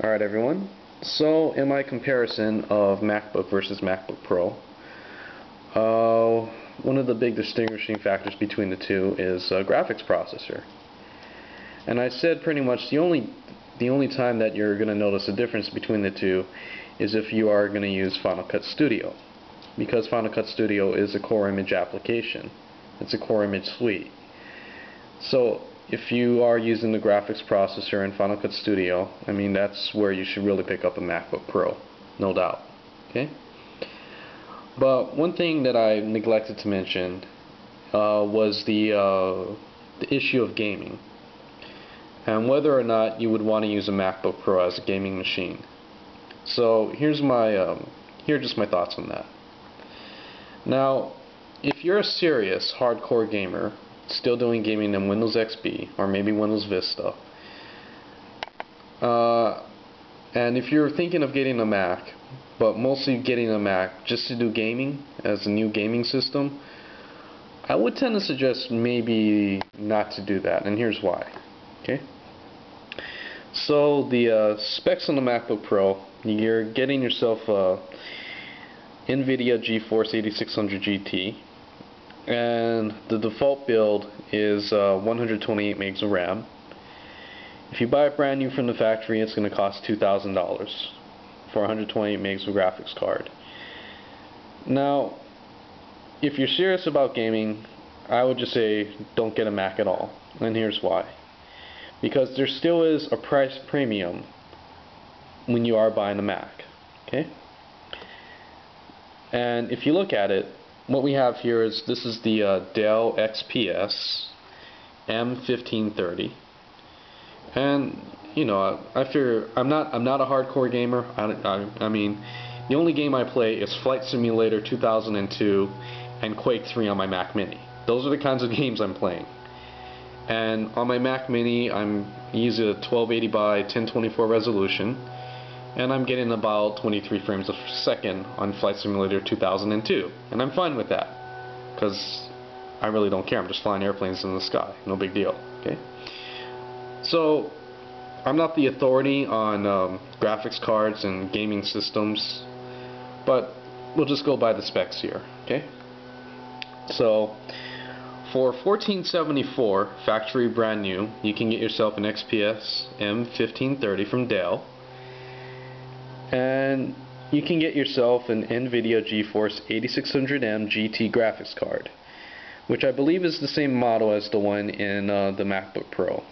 Alright everyone, so in my comparison of MacBook versus MacBook Pro, one of the big distinguishing factors between the two is graphics processor. And I said pretty much the only time that you're going to notice a difference between the two is if you are going to use Final Cut Studio, because Final Cut Studio is a core image application. It's a core image suite. So if you are using the graphics processor in Final Cut Studio, I mean, that's where you should really pick up a MacBook Pro, no doubt. Okay? But one thing that I neglected to mention was the issue of gaming, and whether or not you would want to use a MacBook Pro as a gaming machine. So here are just my thoughts on that. Now, if you're a serious hardcore gamer, still doing gaming in Windows XP or maybe Windows Vista, and if you're thinking of getting a Mac, but mostly getting a Mac just to do gaming as a new gaming system, I would tend to suggest maybe not to do that, and here's why. Okay, so the specs on the MacBook Pro, you're getting yourself a NVIDIA GeForce 8600 GT, and the default build is 128 megs of RAM. If you buy it brand new from the factory, it's going to cost $2,000 for 128 megs of graphics card. Now, if you're serious about gaming, I would just say don't get a Mac at all, and here's why. Because there still is a price premium when you are buying a Mac. Okay? And if you look at it, what we have here is this is the Dell XPS M1530, and you know, I figure I'm not a hardcore gamer. I mean, the only game I play is Flight Simulator 2002 and Quake 3 on my Mac Mini. Those are the kinds of games I'm playing. And on my Mac Mini, I'm using a 1280 by 1024 resolution, and I'm getting about 23 frames a second on Flight Simulator 2002, and I'm fine with that, because I really don't care. I'm just flying airplanes in the sky, no big deal. Okay, so I'm not the authority on graphics cards and gaming systems, but we'll just go by the specs here. Okay, so for $1474 factory brand new, you can get yourself an XPS M1530 from Dell, and you can get yourself an NVIDIA GeForce 8600M GT graphics card, which I believe is the same model as the one in the MacBook Pro.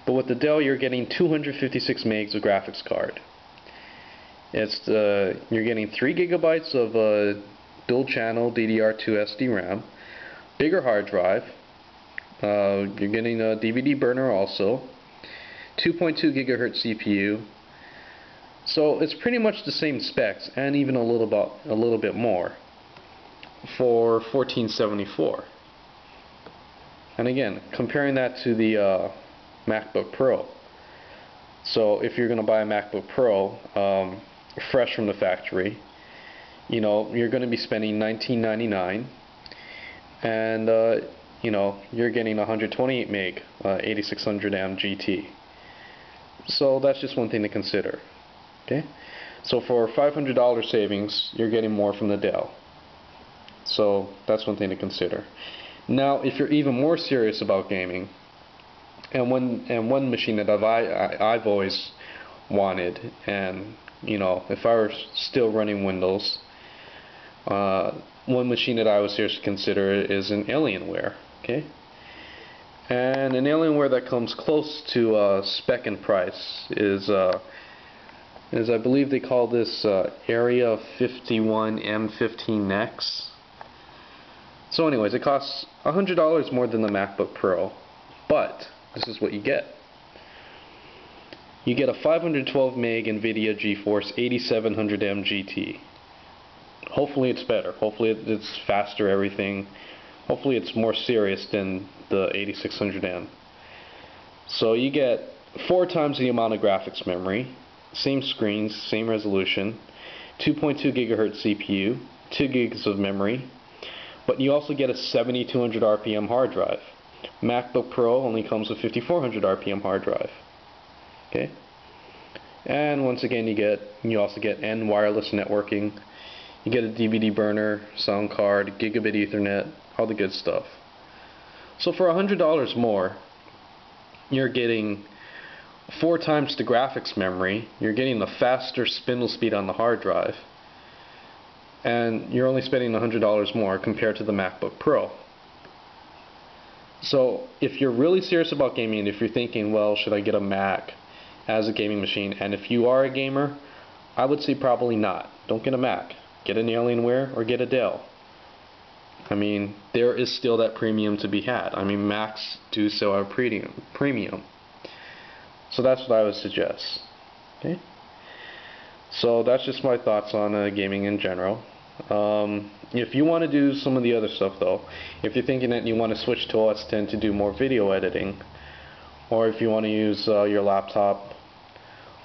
But with the Dell, you're getting 256 megs of graphics card. You're getting 3 gigabytes of dual channel DDR2 SD-RAM, bigger hard drive, you're getting a DVD burner also, 2.2 gigahertz CPU. So it's pretty much the same specs, and even a little bit more for $1474. And again, comparing that to the MacBook Pro. So if you're going to buy a MacBook Pro fresh from the factory, you know, you're going to be spending $19.99, and you know, you're getting 128 meg 8600M GT. So that's just one thing to consider. Okay, so for $500 savings, you're getting more from the Dell. So that's one thing to consider. Now, if you're even more serious about gaming, and one machine that I've always wanted, and you know, if I were still running Windows, one machine that I was serious to consider is an Alienware. Okay, and an Alienware that comes close to spec and price is I believe they call this Area 51 M15X. So anyways, it costs $100 more than the MacBook Pro, but this is what you get. You get a 512 meg NVIDIA GeForce 8700M GT. Hopefully it's better. Hopefully it's faster, everything. Hopefully it's more serious than the 8600M. So you get 4 times the amount of graphics memory, same screens, same resolution, 2.2 gigahertz CPU, 2 gigs of memory, but you also get a 7200 RPM hard drive. MacBook Pro only comes with 5400 RPM hard drive. Okay? And once again, you also get wireless networking. You get a DVD burner, sound card, gigabit Ethernet, all the good stuff. So for $100 more, you're getting 4 times the graphics memory, you're getting the faster spindle speed on the hard drive, and you're only spending $100 more compared to the MacBook Pro. So if you're really serious about gaming, if you're thinking, well, should I get a Mac as a gaming machine, and if you are a gamer, I would say probably not. Don't get a Mac. Get an Alienware or get a Dell. I mean, there is still that premium to be had. I mean, Macs do sell a premium. So that's what I would suggest. Okay. So that's just my thoughts on gaming in general. If you want to do some of the other stuff though, if you're thinking that you want to switch to OS X to do more video editing, or if you want to use your laptop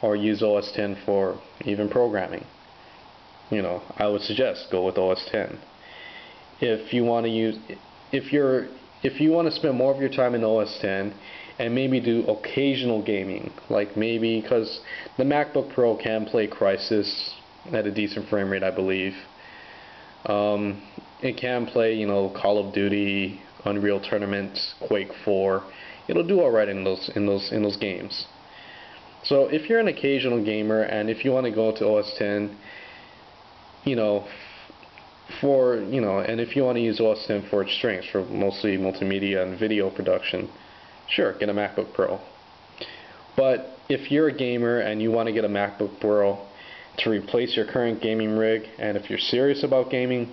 or use OS X for even programming, I would suggest go with OS X. If you want to spend more of your time in OS X and maybe do occasional gaming, like maybe because the MacBook Pro can play Crysis at a decent frame rate, I believe. It can play, Call of Duty, Unreal Tournament, Quake 4. It'll do all right in those games. So if you're an occasional gamer and if you want to go to OS X, and if you want to use OS X for its strengths, for mostly multimedia and video production, sure, get a MacBook Pro. But if you're a gamer and you want to get a MacBook Pro to replace your current gaming rig, and if you're serious about gaming,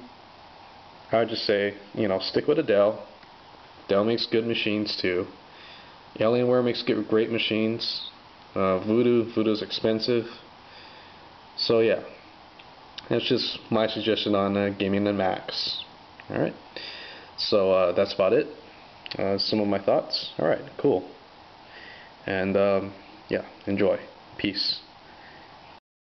I would just say, stick with a Dell. Dell makes good machines too. Alienware makes great machines. Voodoo's expensive. So yeah, that's just my suggestion on gaming and Macs. Alright, so that's about it. Some of my thoughts. Alright, cool. And yeah, enjoy. Peace.